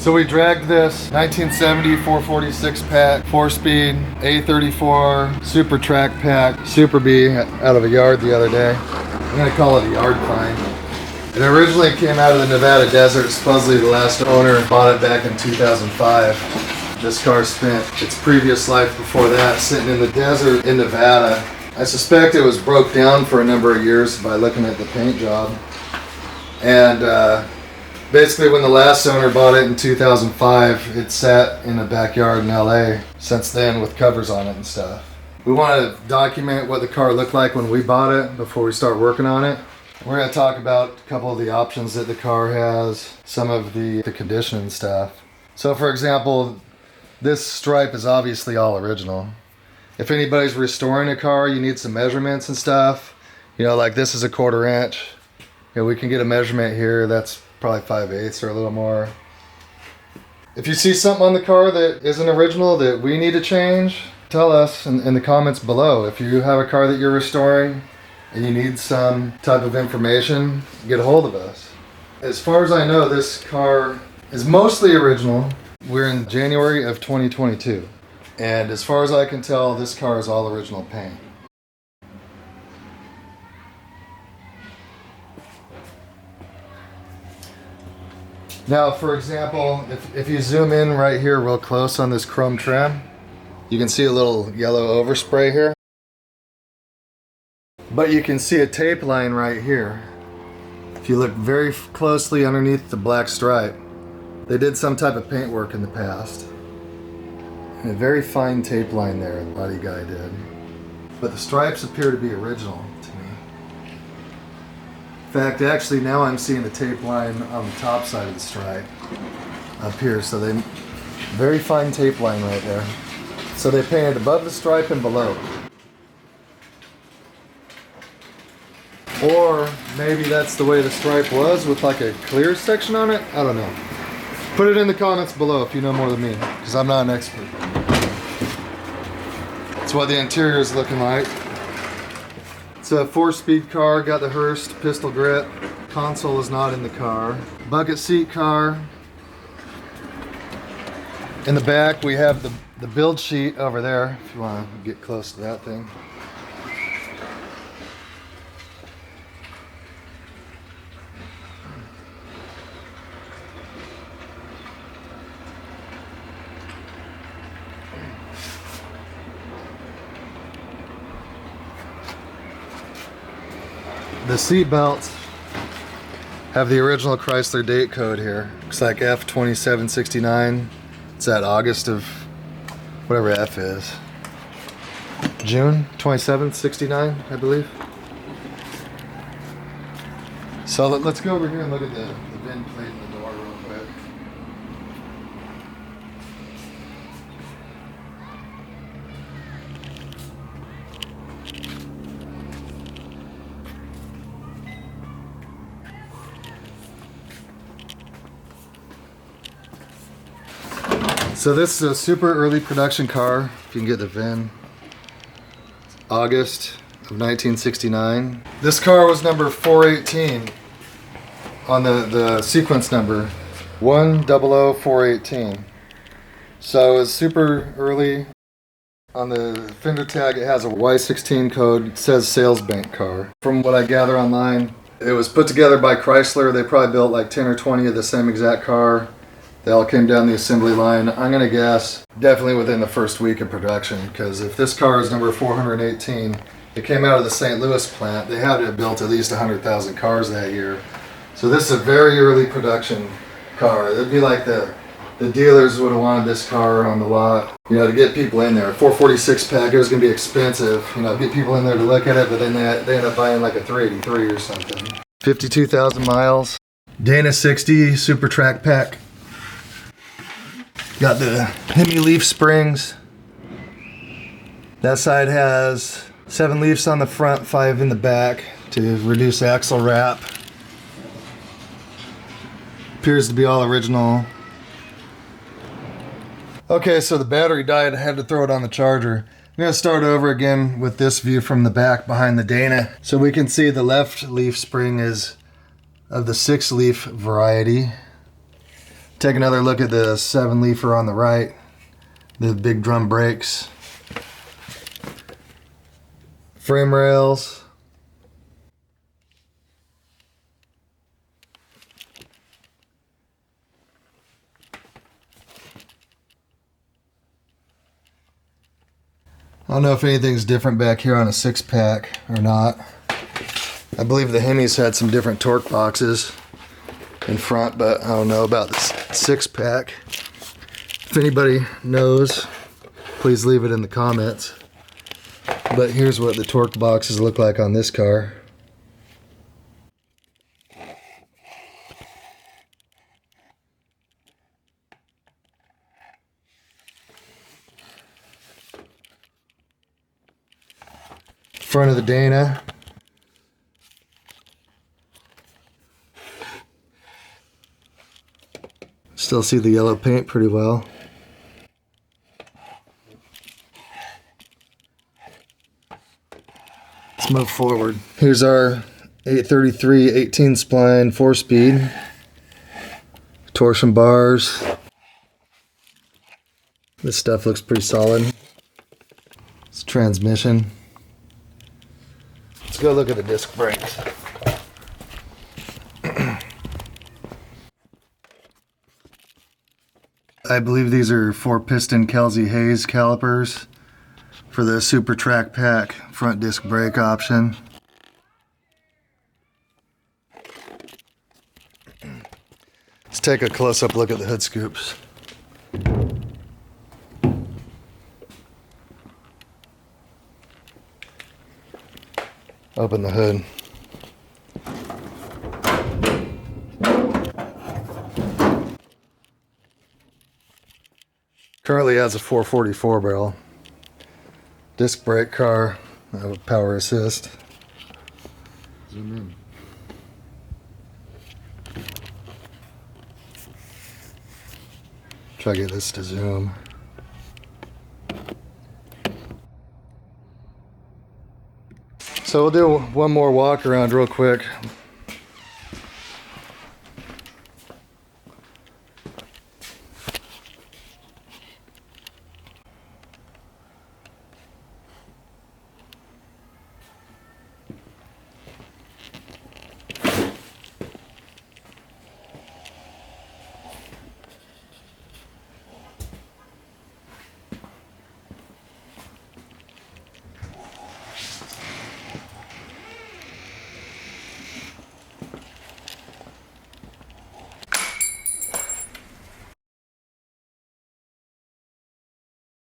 So we dragged this 1970 446 pack, 4-speed, A34 Super Track Pack, Super B out of a yard the other day. I'm gonna call it a yard find. It originally came out of the Nevada desert. Supposedly the last owner bought it back in 2005. This car spent its previous life before that sitting in the desert in Nevada. I suspect it was broke down for a number of years by looking at the paint job. And basically, when the last owner bought it in 2005, it sat in a backyard in LA since then with covers on it and stuff. We want to document what the car looked like when we bought it before we start working on it. We're going to talk about a couple of the options that the car has, some of the condition and stuff. So for example, this stripe is obviously all original. If anybody's restoring a car, you need some measurements and stuff. You know, like this is a 1/4 inch. You know, we can get a measurement here. That's probably 5/8 or a little more. If you see something on the car that isn't original that we need to change, tell us in the comments below. If you have a car that you're restoring and you need some type of information, get a hold of us. As far as I know, this car is mostly original. We're in January of 2022. And as far as I can tell, this car is all original paint. Now, for example, if you zoom in right here real close on this chrome trim, you can see a little yellow overspray here. But you can see a tape line right here. If you look very closely underneath the black stripe, they did some type of paint work in the past. And a very fine tape line there, the body guy did. But the stripes appear to be original to me. In fact, actually now I'm seeing a tape line on the top side of the stripe up here. So they, very fine tape line right there. So they painted above the stripe and below. Or maybe that's the way the stripe was with like a clear section on it. I don't know. Put it in the comments below if you know more than me, because I'm not an expert. That's what the interior is looking like. It's a 4-speed car, got the Hurst pistol grip. Console is not in the car. Bucket seat car. In the back we have the build sheet over there, if you want to get close to that thing. The Seatbelts have the original Chrysler date code here. Looks like F2769. It's at August of whatever F is. June 27th, 69, I believe. So let's go over here and look at the VIN plate in the door real quick. So this is a super early production car, if you can get the VIN. It's August of 1969. This car was number 418 on the sequence number, 100418. So it's super early. On the fender tag it has a Y16 code, it says sales bank car. From what I gather online, it was put together by Chrysler. They probably built like 10 or 20 of the same exact car. They all came down the assembly line. I'm gonna guess definitely within the first week of production, because if this car is number 418, it came out of the St. Louis plant. They had to have built at least 100,000 cars that year. So this is a very early production car. It'd be like the dealers would have wanted this car on the lot, you know, to get people in there. A 446 pack, it was gonna be expensive, you know, get people in there to look at it, but then they end up buying like a 383 or something. 52,000 miles. Dana 60 Super Track Pack. Got the Hemi leaf springs. That side has 7 leaves on the front, 5 in the back to reduce axle wrap. Appears to be all original. Okay, so the battery died. I had to throw it on the charger. I'm gonna start over again with this view from the back behind the Dana. So we can see the left leaf spring is of the 6-leaf variety. Take another look at the 7-leafer on the right, the big drum brakes, frame rails, I don't know if anything's different back here on a 6-pack or not. I believe the Hemis had some different torque boxes in front, but I don't know about this 6-pack. If anybody knows, please leave it in the comments. But here's what the torque boxes look like on this car. Front of the Dana. Still see the yellow paint pretty well. Let's move forward. Here's our 833 18 spline 4-speed. Torsion bars. This stuff looks pretty solid. It's transmission. Let's go look at the disc brakes. I believe these are 4-piston Kelsey Hayes calipers for the Super Track Pack front disc brake option. Let's take a close-up look at the hood scoops. Open the hood. Currently has a 444 barrel. Disc brake car. I have a power assist. Zoom in. Try to get this to zoom. So we'll do one more walk around real quick.